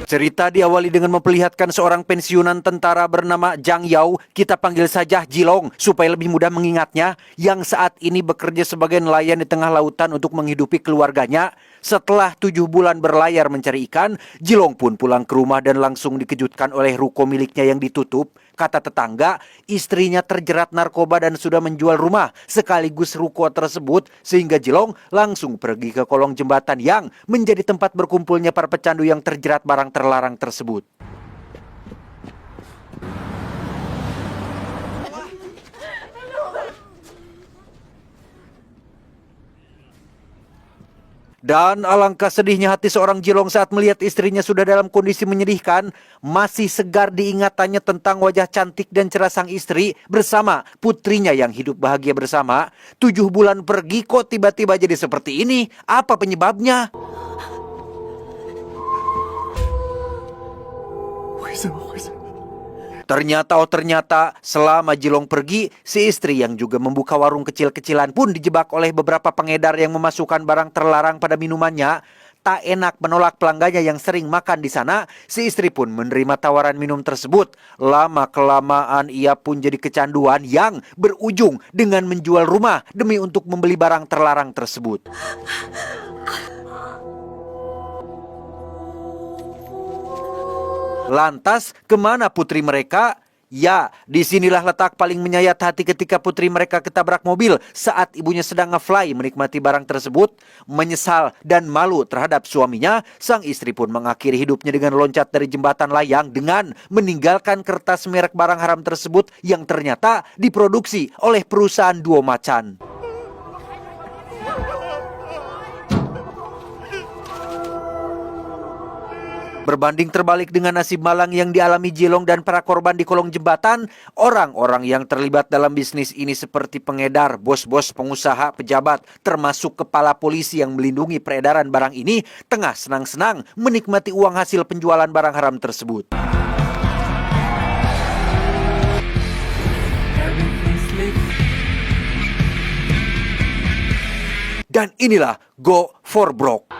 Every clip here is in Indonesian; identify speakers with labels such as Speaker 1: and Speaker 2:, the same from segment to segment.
Speaker 1: Cerita diawali dengan memperlihatkan seorang pensiunan tentara bernama Zhang Yao, kita panggil saja Jilong supaya lebih mudah mengingatnya, yang saat ini bekerja sebagai nelayan di tengah lautan untuk menghidupi keluarganya. Setelah 7 bulan berlayar mencari ikan, Jilong pun pulang ke rumah dan langsung dikejutkan oleh ruko miliknya yang ditutup. Kata tetangga, istrinya terjerat narkoba dan sudah menjual rumah sekaligus ruko tersebut, sehingga Jilong langsung pergi ke kolong jembatan yang menjadi tempat berkumpulnya para pecandu yang terjerat barang terlarang tersebut. Dan alangkah sedihnya hati seorang Jilong saat melihat istrinya sudah dalam kondisi menyedihkan. Masih segar diingatannya tentang wajah cantik dan cerah sang istri bersama putrinya yang hidup bahagia bersama. 7 bulan pergi kok tiba-tiba jadi seperti ini? Apa penyebabnya? Ternyata selama Jilong pergi, si istri yang juga membuka warung kecil-kecilan pun dijebak oleh beberapa pengedar yang memasukkan barang terlarang pada minumannya. Tak enak menolak pelanggannya yang sering makan di sana, si istri pun menerima tawaran minum tersebut. Lama-kelamaan ia pun jadi kecanduan yang berujung dengan menjual rumah demi untuk membeli barang terlarang tersebut. Lantas, kemana putri mereka? Ya, disinilah letak paling menyayat hati ketika putri mereka ketabrak mobil saat ibunya sedang nge-fly menikmati barang tersebut. Menyesal dan malu terhadap suaminya, sang istri pun mengakhiri hidupnya dengan loncat dari jembatan layang dengan meninggalkan kertas merek barang haram tersebut yang ternyata diproduksi oleh perusahaan Duo Macan. Berbanding terbalik dengan nasib malang yang dialami Jilong dan para korban di kolong jembatan, orang-orang yang terlibat dalam bisnis ini seperti pengedar, bos-bos pengusaha, pejabat, termasuk kepala polisi yang melindungi peredaran barang ini, tengah senang-senang menikmati uang hasil penjualan barang haram tersebut. Dan inilah Go for Broke.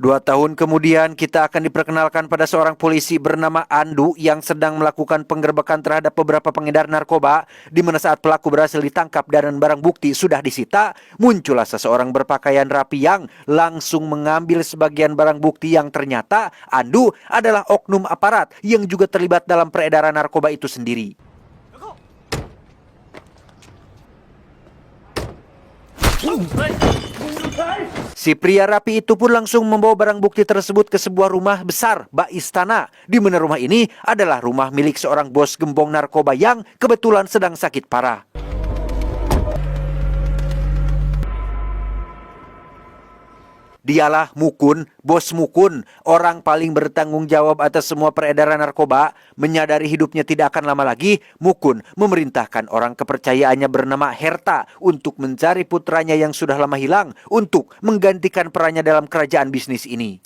Speaker 1: 2 tahun kemudian kita akan diperkenalkan pada seorang polisi bernama Andu yang sedang melakukan penggerbekan terhadap beberapa pengedar narkoba, di mana saat pelaku berhasil ditangkap dan barang bukti sudah disita, muncullah seseorang berpakaian rapi yang langsung mengambil sebagian barang bukti yang ternyata Andu adalah oknum aparat yang juga terlibat dalam peredaran narkoba itu sendiri. Si pria rapi itu pun langsung membawa barang bukti tersebut ke sebuah rumah besar bak istana, di mana rumah ini adalah rumah milik seorang bos gembong narkoba yang kebetulan sedang sakit parah. Dialah Mukun, bos Mukun, orang paling bertanggung jawab atas semua peredaran narkoba. Menyadari hidupnya tidak akan lama lagi, Mukun memerintahkan orang kepercayaannya bernama Herta untuk mencari putranya yang sudah lama hilang untuk menggantikan perannya dalam kerajaan bisnis ini.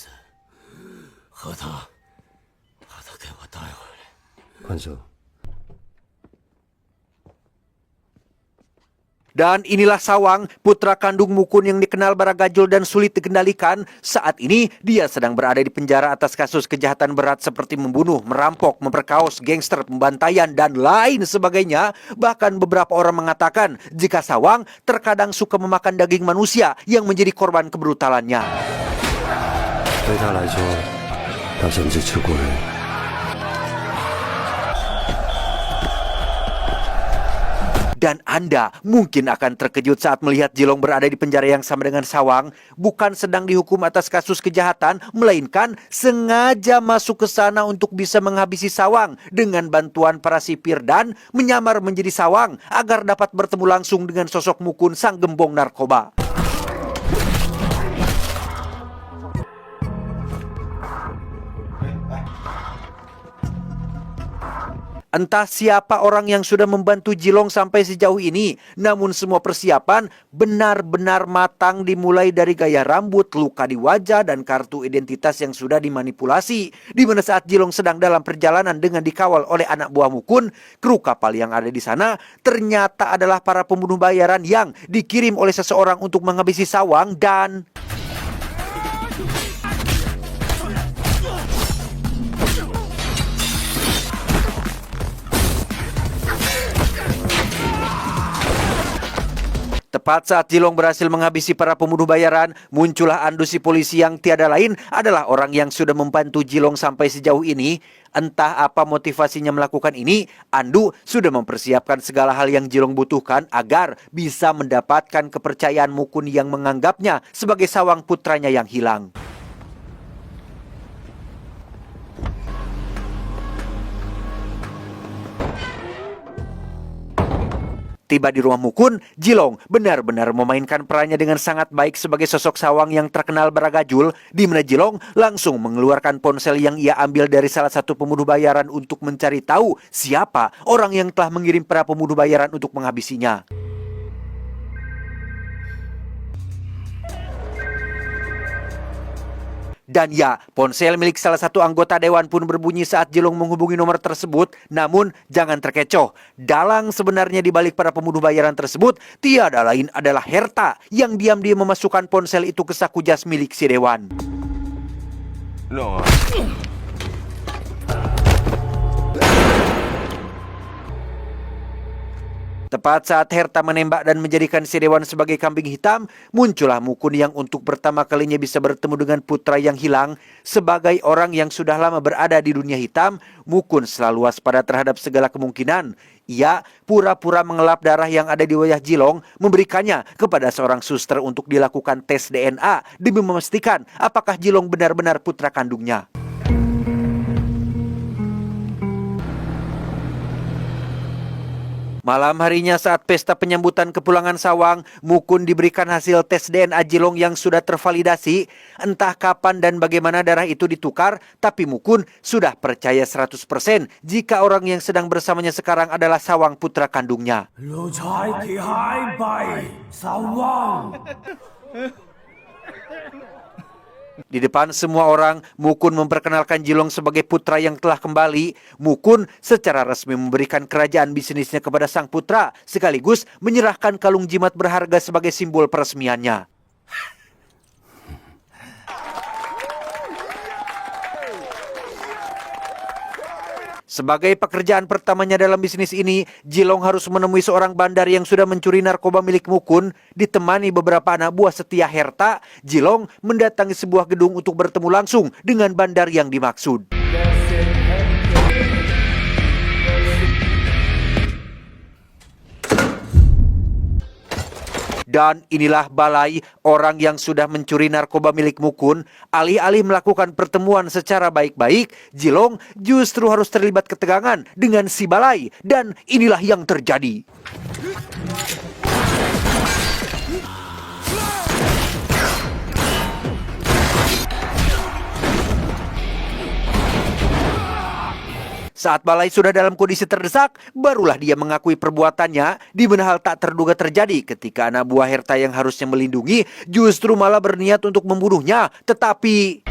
Speaker 1: Dan inilah Sawang, putra kandung Mukun yang dikenal baragajul dan sulit dikendalikan. Saat ini dia sedang berada di penjara atas kasus kejahatan berat seperti membunuh, merampok, memperkaos, gangster, pembantaian, dan lain sebagainya. Bahkan beberapa orang mengatakan jika Sawang terkadang suka memakan daging manusia yang menjadi korban kebrutalannya. Dan Anda mungkin akan terkejut saat melihat Jilong berada di penjara yang sama dengan Sawang. Bukan sedang dihukum atas kasus kejahatan, melainkan sengaja masuk ke sana untuk bisa menghabisi Sawang dengan bantuan para sipir dan menyamar menjadi Sawang agar dapat bertemu langsung dengan sosok Mukun sang gembong narkoba. Entah siapa orang yang sudah membantu Jilong sampai sejauh ini, namun semua persiapan benar-benar matang, dimulai dari gaya rambut, luka di wajah, dan kartu identitas yang sudah dimanipulasi. Di mana saat Jilong sedang dalam perjalanan dengan dikawal oleh anak buah Mukun, kru kapal yang ada di sana ternyata adalah para pembunuh bayaran yang dikirim oleh seseorang untuk menghabisi Sawang dan... Tepat saat Jilong berhasil menghabisi para pembunuh bayaran, muncullah Andu si polisi yang tiada lain adalah orang yang sudah membantu Jilong sampai sejauh ini. Entah apa motivasinya melakukan ini, Andu sudah mempersiapkan segala hal yang Jilong butuhkan agar bisa mendapatkan kepercayaan Mukun yang menganggapnya sebagai sawang putranya yang hilang. Tiba di rumah Mukun, Jilong benar-benar memainkan perannya dengan sangat baik sebagai sosok sawang yang terkenal beragajul, di mana Jilong langsung mengeluarkan ponsel yang ia ambil dari salah satu pembunuh bayaran untuk mencari tahu siapa orang yang telah mengirim para pembunuh bayaran untuk menghabisinya. Dan ya, ponsel milik salah satu anggota dewan pun berbunyi saat Jilong menghubungi nomor tersebut. Namun, jangan terkecoh. Dalang sebenarnya di balik para pembunuh bayaran tersebut tiada lain adalah Herta yang diam-diam memasukkan ponsel itu ke saku jas milik si dewan.
Speaker 2: No.
Speaker 1: Tepat saat Herta menembak dan menjadikan si dewan sebagai kambing hitam, muncullah Mukun yang untuk pertama kalinya bisa bertemu dengan putra yang hilang. Sebagai orang yang sudah lama berada di dunia hitam, Mukun selalu waspada terhadap segala kemungkinan. Ia pura-pura mengelap darah yang ada di wajah Jilong, memberikannya kepada seorang suster untuk dilakukan tes DNA demi memastikan apakah Jilong benar-benar putra kandungnya. Malam harinya saat pesta penyambutan kepulangan sawang, Mukun diberikan hasil tes DNA Jilong yang sudah tervalidasi. Entah kapan dan bagaimana darah itu ditukar, tapi Mukun sudah percaya 100% jika orang yang sedang bersamanya sekarang adalah sawang putra kandungnya. Di depan semua orang, Mukun memperkenalkan Jilong sebagai putra yang telah kembali. Mukun secara resmi memberikan kerajaan bisnisnya kepada sang putra, sekaligus menyerahkan kalung jimat berharga sebagai simbol peresmiannya. Sebagai pekerjaan pertamanya dalam bisnis ini, Jilong harus menemui seorang bandar yang sudah mencuri narkoba milik Mukun. Ditemani beberapa anak buah setia Herta, Jilong mendatangi sebuah gedung untuk bertemu langsung dengan bandar yang dimaksud. Dan inilah Balai, orang yang sudah mencuri narkoba milik Mukun. Alih-alih melakukan pertemuan secara baik-baik, Jilong justru harus terlibat ketegangan dengan si Balai. Dan inilah yang terjadi. Saat Balai sudah dalam kondisi terdesak, barulah dia mengakui perbuatannya, di mana hal tak terduga terjadi ketika anak buah Herta yang harusnya melindungi justru malah berniat untuk membunuhnya. Tetapi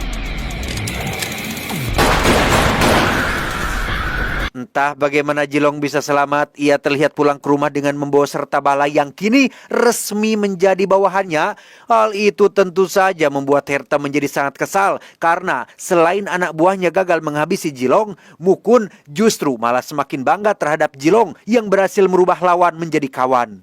Speaker 1: entah bagaimana Jilong bisa selamat, ia terlihat pulang ke rumah dengan membawa serta Balai yang kini resmi menjadi bawahannya. Hal itu tentu saja membuat Herta menjadi sangat kesal, karena selain anak buahnya gagal menghabisi Jilong, Mukun justru malah semakin bangga terhadap Jilong yang berhasil merubah lawan menjadi kawan.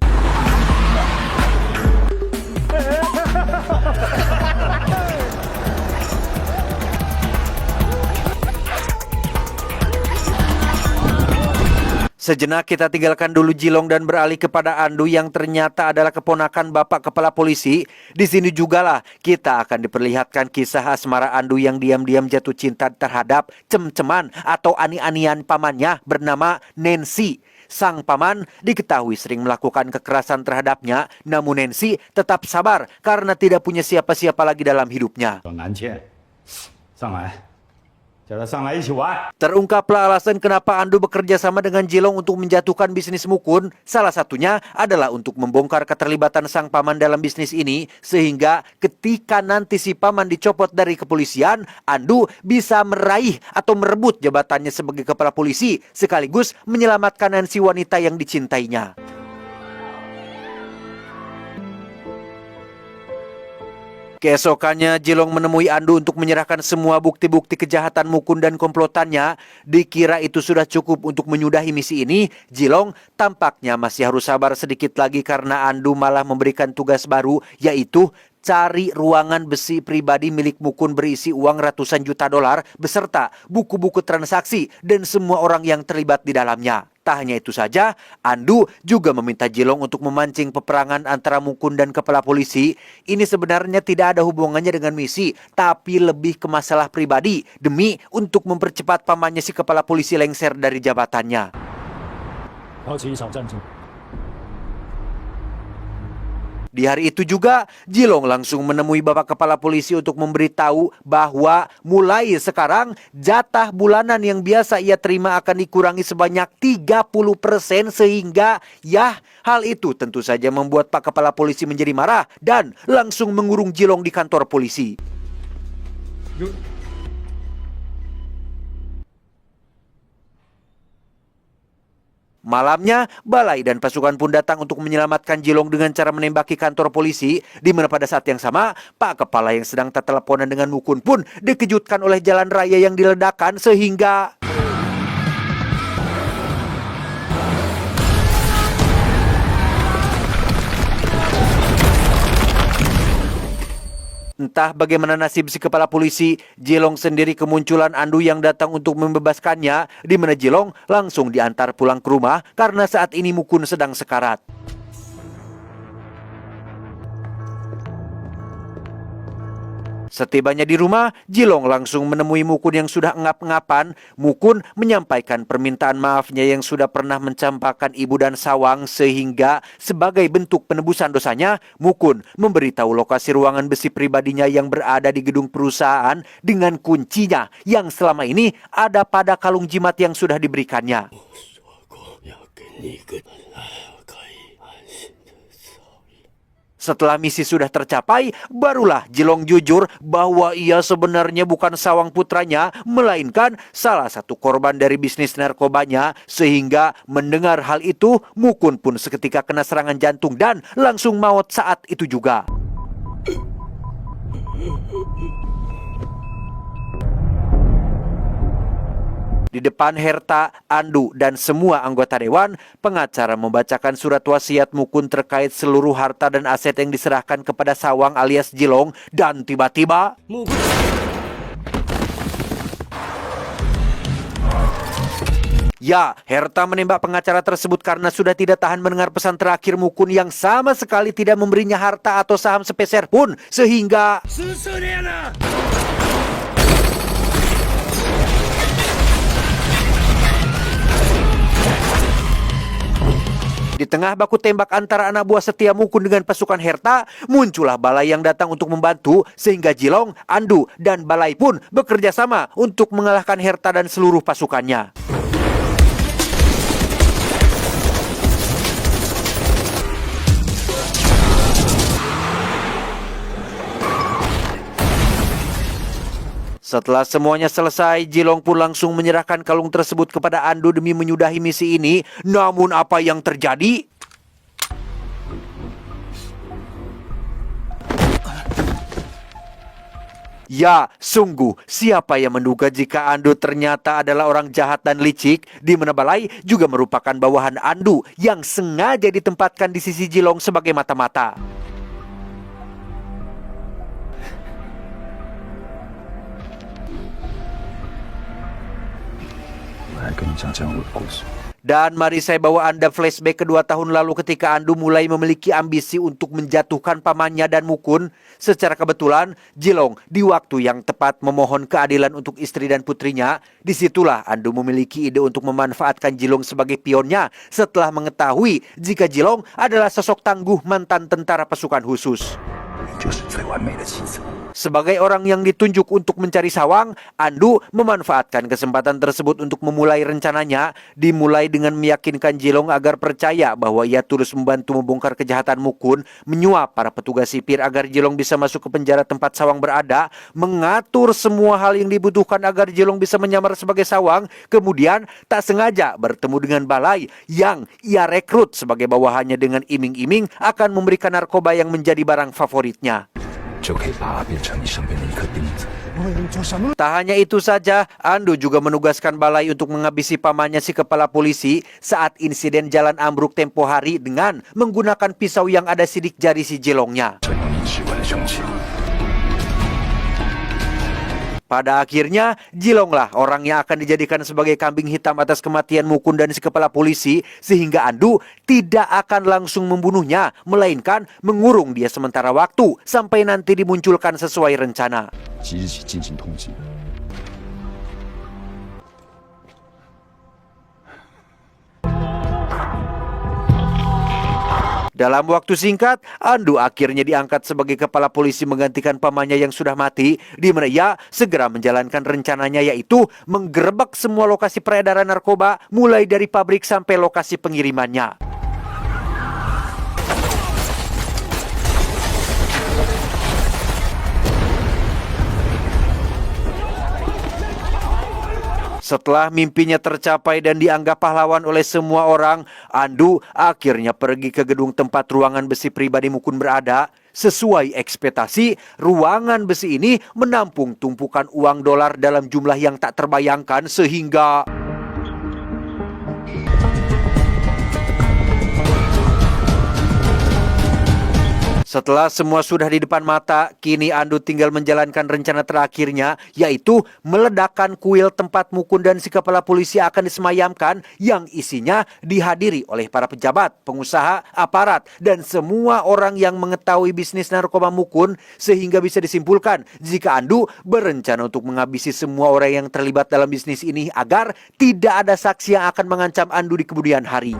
Speaker 1: Sejenak kita tinggalkan dulu Jilong dan beralih kepada Andu yang ternyata adalah keponakan bapak kepala polisi. Di sini jugalah kita akan diperlihatkan kisah asmara Andu yang diam-diam jatuh cinta terhadap cem-ceman atau ani-anian pamannya bernama Nancy. Sang paman diketahui sering melakukan kekerasan terhadapnya, namun Nancy tetap sabar karena tidak punya siapa-siapa lagi dalam hidupnya. Terungkaplah alasan kenapa Andu bekerja sama dengan Jilong untuk menjatuhkan bisnis Mukun. Salah satunya adalah untuk membongkar keterlibatan sang paman dalam bisnis ini, sehingga ketika nanti si paman dicopot dari kepolisian, Andu bisa meraih atau merebut jabatannya sebagai kepala polisi, sekaligus menyelamatkan si wanita yang dicintainya. Keesokannya, Jilong menemui Andu untuk menyerahkan semua bukti-bukti kejahatan Mukun dan komplotannya. Dikira itu sudah cukup untuk menyudahi misi ini, Jilong tampaknya masih harus sabar sedikit lagi karena Andu malah memberikan tugas baru, yaitu cari ruangan besi pribadi milik Mukun berisi uang ratusan juta dolar beserta buku-buku transaksi dan semua orang yang terlibat di dalamnya. Tak hanya itu saja, Andu juga meminta Jilong untuk memancing peperangan antara Mukun dan kepala polisi. Ini sebenarnya tidak ada hubungannya dengan misi, tapi lebih ke masalah pribadi demi untuk mempercepat pamannya si kepala polisi lengser dari jabatannya. Di hari itu juga, Jilong langsung menemui Bapak Kepala Polisi untuk memberitahu bahwa mulai sekarang jatah bulanan yang biasa ia terima akan dikurangi sebanyak 30% sehingga hal itu tentu saja membuat Pak Kepala Polisi menjadi marah dan langsung mengurung Jilong di kantor polisi. Malamnya, Balai dan pasukan pun datang untuk menyelamatkan Jilong dengan cara menembaki kantor polisi, di mana pada saat yang sama, Pak Kepala yang sedang tak teleponan dengan Mukun pun dikejutkan oleh jalan raya yang diledakkan sehingga entah bagaimana nasib si kepala polisi, Jilong sendiri kemunculan Andu yang datang untuk membebaskannya, di mana Jilong langsung diantar pulang ke rumah karena saat ini Mukun sedang sekarat. Setibanya di rumah, Jilong langsung menemui Mukun yang sudah engap-engapan. Mukun menyampaikan permintaan maafnya yang sudah pernah mencampakkan ibu dan sawang sehingga sebagai bentuk penebusan dosanya, Mukun memberitahu lokasi ruangan besi pribadinya yang berada di gedung perusahaan dengan kuncinya yang selama ini ada pada kalung jimat yang sudah diberikannya. Setelah misi sudah tercapai, barulah Jilong jujur bahwa ia sebenarnya bukan sawang putranya, melainkan salah satu korban dari bisnis narkobanya. Sehingga mendengar hal itu, Mukun pun seketika kena serangan jantung dan langsung maut saat itu juga. Di depan Herta, Andu, dan semua anggota dewan, pengacara membacakan surat wasiat Mukun terkait seluruh harta dan aset yang diserahkan kepada Sawang alias Jilong. Dan tiba-tiba Herta menembak pengacara tersebut karena sudah tidak tahan mendengar pesan terakhir Mukun yang sama sekali tidak memberinya harta atau saham sepeser pun, sehingga di tengah baku tembak antara anak buah setia Mukun dengan pasukan Herta, muncullah Balai yang datang untuk membantu, sehingga Jilong, Andu, dan Balai pun bekerja sama untuk mengalahkan Herta dan seluruh pasukannya. Setelah semuanya selesai, Jilong pun langsung menyerahkan kalung tersebut kepada Andu demi menyudahi misi ini. Namun apa yang terjadi? Sungguh, siapa yang menduga jika Andu ternyata adalah orang jahat dan licik, di mana Balai juga merupakan bawahan Andu yang sengaja ditempatkan di sisi Jilong sebagai mata-mata. Dan mari saya bawa Anda flashback ke 2 tahun lalu ketika Andu mulai memiliki ambisi untuk menjatuhkan pamannya dan Mukun. Secara kebetulan, Jilong di waktu yang tepat memohon keadilan untuk istri dan putrinya. Disitulah Andu memiliki ide untuk memanfaatkan Jilong sebagai pionnya setelah mengetahui jika Jilong adalah sosok tangguh mantan tentara pasukan khusus. Sebagai orang yang ditunjuk untuk mencari Sawang, Andu memanfaatkan kesempatan tersebut untuk memulai rencananya, dimulai dengan meyakinkan Jilong agar percaya bahwa ia tulus membantu membongkar kejahatan Mukun, menyuap para petugas sipir agar Jilong bisa masuk ke penjara tempat Sawang berada, mengatur semua hal yang dibutuhkan agar Jilong bisa menyamar sebagai Sawang, kemudian tak sengaja bertemu dengan Balai yang ia rekrut sebagai bawahannya dengan iming-iming akan memberikan narkoba yang menjadi barang favoritnya.
Speaker 3: 就可以把它变成你身边的一颗钉子。
Speaker 1: Tak hanya itu saja, Andu juga menugaskan Balai untuk menghabisi pamannya si kepala polisi saat insiden jalan ambruk tempo hari dengan menggunakan pisau yang ada sidik jari si Jilongnya.
Speaker 3: 这样你喜欢的凶器。
Speaker 1: Pada akhirnya, Jilonglah orang yang akan dijadikan sebagai kambing hitam atas kematian Mukun dan si kepala polisi, sehingga Andu tidak akan langsung membunuhnya, melainkan mengurung dia sementara waktu sampai nanti dimunculkan sesuai rencana.
Speaker 3: 即日起进行通缉。
Speaker 1: Dalam waktu singkat, Andu akhirnya diangkat sebagai kepala polisi menggantikan pamannya yang sudah mati, di mana ia segera menjalankan rencananya, yaitu menggerebek semua lokasi peredaran narkoba mulai dari pabrik sampai lokasi pengirimannya. Setelah mimpinya tercapai dan dianggap pahlawan oleh semua orang, Andu akhirnya pergi ke gedung tempat ruangan besi pribadi Mukun berada. Sesuai ekspektasi, ruangan besi ini menampung tumpukan uang dolar dalam jumlah yang tak terbayangkan sehingga... Setelah semua sudah di depan mata, kini Andu tinggal menjalankan rencana terakhirnya, yaitu meledakkan kuil tempat Mukun dan si kepala polisi akan disemayamkan yang isinya dihadiri oleh para pejabat, pengusaha, aparat, dan semua orang yang mengetahui bisnis narkoba Mukun, sehingga bisa disimpulkan jika Andu berencana untuk menghabisi semua orang yang terlibat dalam bisnis ini agar tidak ada saksi yang akan mengancam Andu di kemudian hari.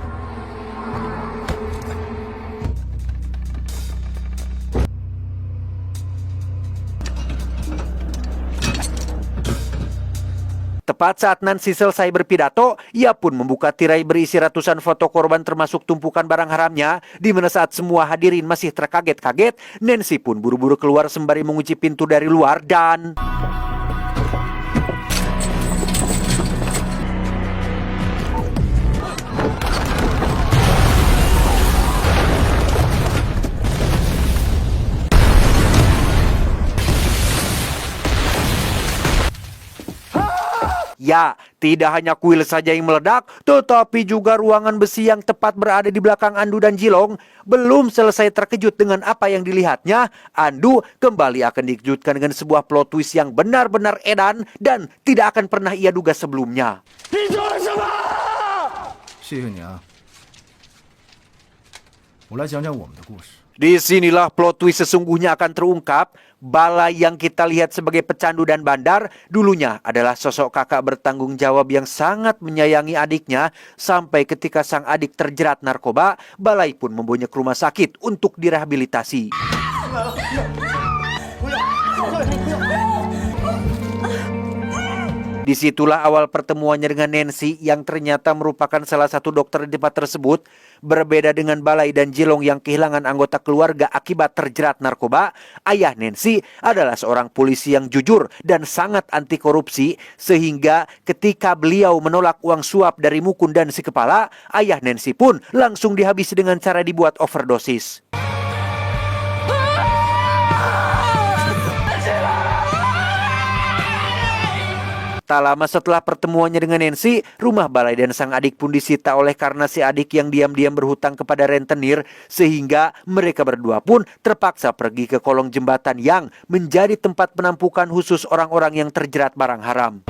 Speaker 1: Tepat saat Nancy selesai berpidato, ia pun membuka tirai berisi ratusan foto korban termasuk tumpukan barang haramnya, di mana saat semua hadirin masih terkaget-kaget, Nancy pun buru-buru keluar sembari mengunci pintu dari luar dan... Ya, tidak hanya kuil saja yang meledak, tetapi juga ruangan besi yang tepat berada di belakang Andu dan Jilong. Belum selesai terkejut dengan apa yang dilihatnya, Andu kembali akan dikejutkan dengan sebuah plot twist yang benar-benar edan dan tidak akan pernah ia duga sebelumnya.
Speaker 4: 谢谢你啊，我来讲讲我们的故事。
Speaker 1: Disinilah plot twist sesungguhnya akan terungkap. Balai yang kita lihat sebagai pecandu dan bandar dulunya adalah sosok kakak bertanggung jawab yang sangat menyayangi adiknya, sampai ketika sang adik terjerat narkoba, Balai pun membawanya ke rumah sakit untuk direhabilitasi. Disitulah awal pertemuannya dengan Nancy yang ternyata merupakan salah satu dokter di tempat tersebut. Berbeda dengan Balai dan Jilong yang kehilangan anggota keluarga akibat terjerat narkoba, ayah Nancy adalah seorang polisi yang jujur dan sangat anti korupsi, sehingga ketika beliau menolak uang suap dari Mukun dan si kepala, ayah Nancy pun langsung dihabisi dengan cara dibuat overdosis. Tak lama setelah pertemuannya dengan Nancy, rumah Balai dan sang adik pun disita oleh karena si adik yang diam-diam berhutang kepada rentenir, sehingga mereka berdua pun terpaksa pergi ke kolong jembatan yang menjadi tempat penampukan khusus orang-orang yang terjerat barang haram.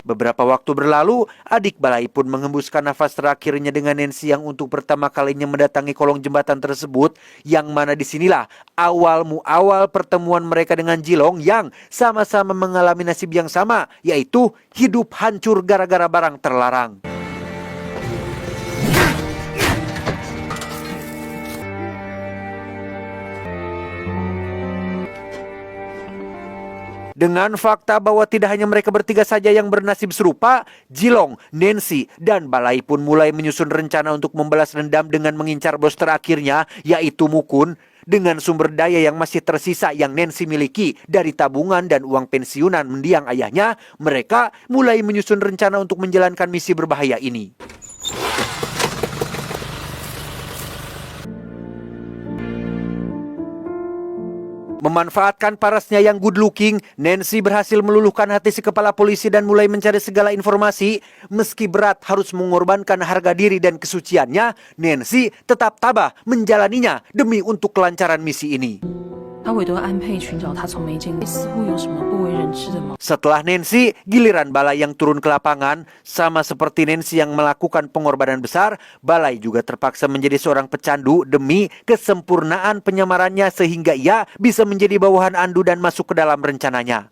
Speaker 1: Beberapa waktu berlalu, adik Balai pun mengembuskan nafas terakhirnya dengan Nancy yang untuk pertama kalinya mendatangi kolong jembatan tersebut, yang mana disinilah awal pertemuan mereka dengan Jilong yang sama-sama mengalami nasib yang sama, yaitu hidup hancur gara-gara barang terlarang. Dengan fakta bahwa tidak hanya mereka bertiga saja yang bernasib serupa, Jilong, Nancy, dan Balai pun mulai menyusun rencana untuk membalas dendam dengan mengincar bos terakhirnya, yaitu Mukun. Dengan sumber daya yang masih tersisa yang Nancy miliki dari tabungan dan uang pensiunan mendiang ayahnya, mereka mulai menyusun rencana untuk menjalankan misi berbahaya ini. Memanfaatkan parasnya yang good looking, Nancy berhasil meluluhkan hati si kepala polisi dan mulai mencari segala informasi. Meski berat harus mengorbankan harga diri dan kesuciannya, Nancy tetap tabah menjalaninya demi untuk kelancaran misi ini.
Speaker 5: 他委托安佩寻找他从眉间似乎有什么不为人知的毛。
Speaker 1: Setelah Nancy, giliran Balai yang turun ke lapangan. Sama seperti Nancy yang melakukan pengorbanan besar, Balai juga terpaksa menjadi seorang pecandu demi kesempurnaan penyamarannya sehingga ia bisa menjadi bawahan Andu dan masuk ke dalam rencananya.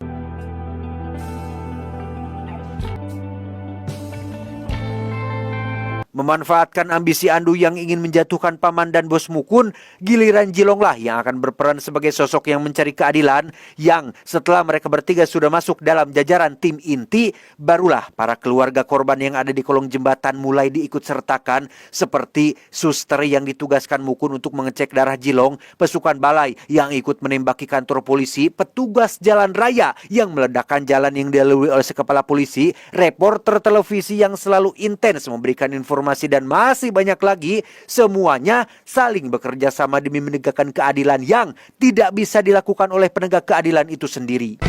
Speaker 1: Memanfaatkan ambisi Andu yang ingin menjatuhkan paman dan bos Mukun, giliran Jilong lah yang akan berperan sebagai sosok yang mencari keadilan, yang setelah mereka bertiga sudah masuk dalam jajaran tim inti, barulah para keluarga korban yang ada di kolong jembatan mulai diikut sertakan, seperti suster yang ditugaskan Mukun untuk mengecek darah Jilong, pasukan Balai yang ikut menembaki kantor polisi, petugas jalan raya yang meledakkan jalan yang dilalui oleh si kepala polisi, reporter televisi yang selalu intens memberikan informasi, dan masih banyak lagi. Semuanya saling bekerja sama demi menegakkan keadilan yang tidak bisa dilakukan oleh penegak keadilan itu sendiri.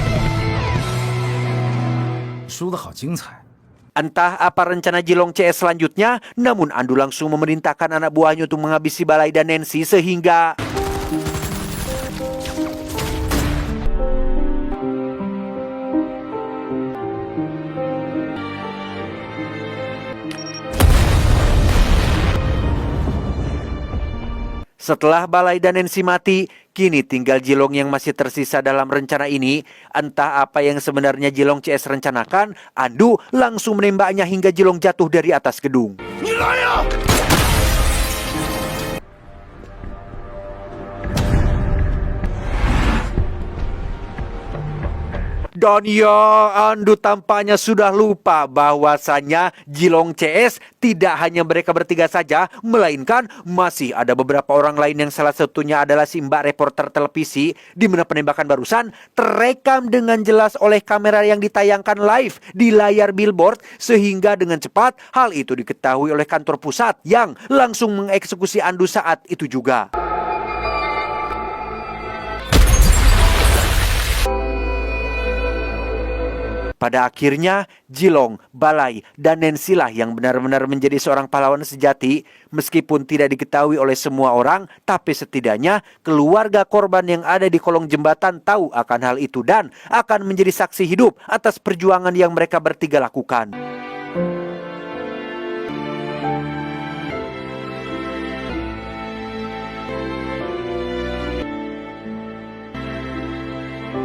Speaker 4: 输得好精彩。
Speaker 1: Entah apa rencana Jilong CS selanjutnya, namun Andu langsung memerintahkan anak buahnya untuk menghabisi Balai dan Nancy sehingga setelah Balai dan Nancy mati, kini tinggal Jilong yang masih tersisa dalam rencana ini. Entah apa yang sebenarnya Jilong CS rencanakan, Andu langsung menembaknya hingga Jilong jatuh dari atas gedung. Dan ya, Andu tampaknya sudah lupa bahwasannya Jilong CS tidak hanya mereka bertiga saja, melainkan masih ada beberapa orang lain yang salah satunya adalah si mbak reporter televisi, di mana penembakan barusan terekam dengan jelas oleh kamera yang ditayangkan live di layar billboard, sehingga dengan cepat hal itu diketahui oleh kantor pusat yang langsung mengeksekusi Andu saat itu juga. Pada akhirnya, Jilong, Balai, dan Nancy lah yang benar-benar menjadi seorang pahlawan sejati. Meskipun tidak diketahui oleh semua orang, tapi setidaknya keluarga korban yang ada di kolong jembatan tahu akan hal itu dan akan menjadi saksi hidup atas perjuangan yang mereka bertiga lakukan.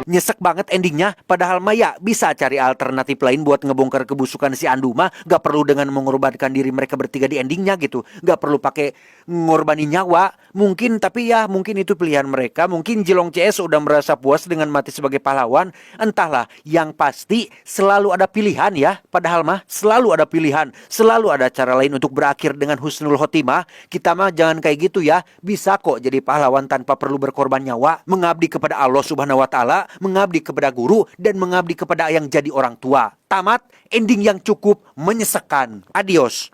Speaker 1: Nyesek banget endingnya, padahal Maya bisa cari alternatif lain buat ngebongkar kebusukan si Andu mah. Gak perlu dengan mengorbankan diri mereka bertiga di endingnya gitu. Gak perlu pakai ngorbanin nyawa. Mungkin, tapi ya mungkin itu pilihan mereka. Mungkin Jilong CS udah merasa puas dengan mati sebagai pahlawan. Entahlah, yang pasti selalu ada pilihan ya. Padahal mah selalu ada pilihan. Selalu ada cara lain untuk berakhir dengan husnul khotimah. Kita mah jangan kayak gitu ya. Bisa kok jadi pahlawan tanpa perlu berkorban nyawa. Mengabdi kepada Allah Subhanahu wa Ta'ala, mengabdi kepada guru, dan mengabdi kepada yang jadi orang tua. Tamat, ending yang cukup menyesakan. Adios.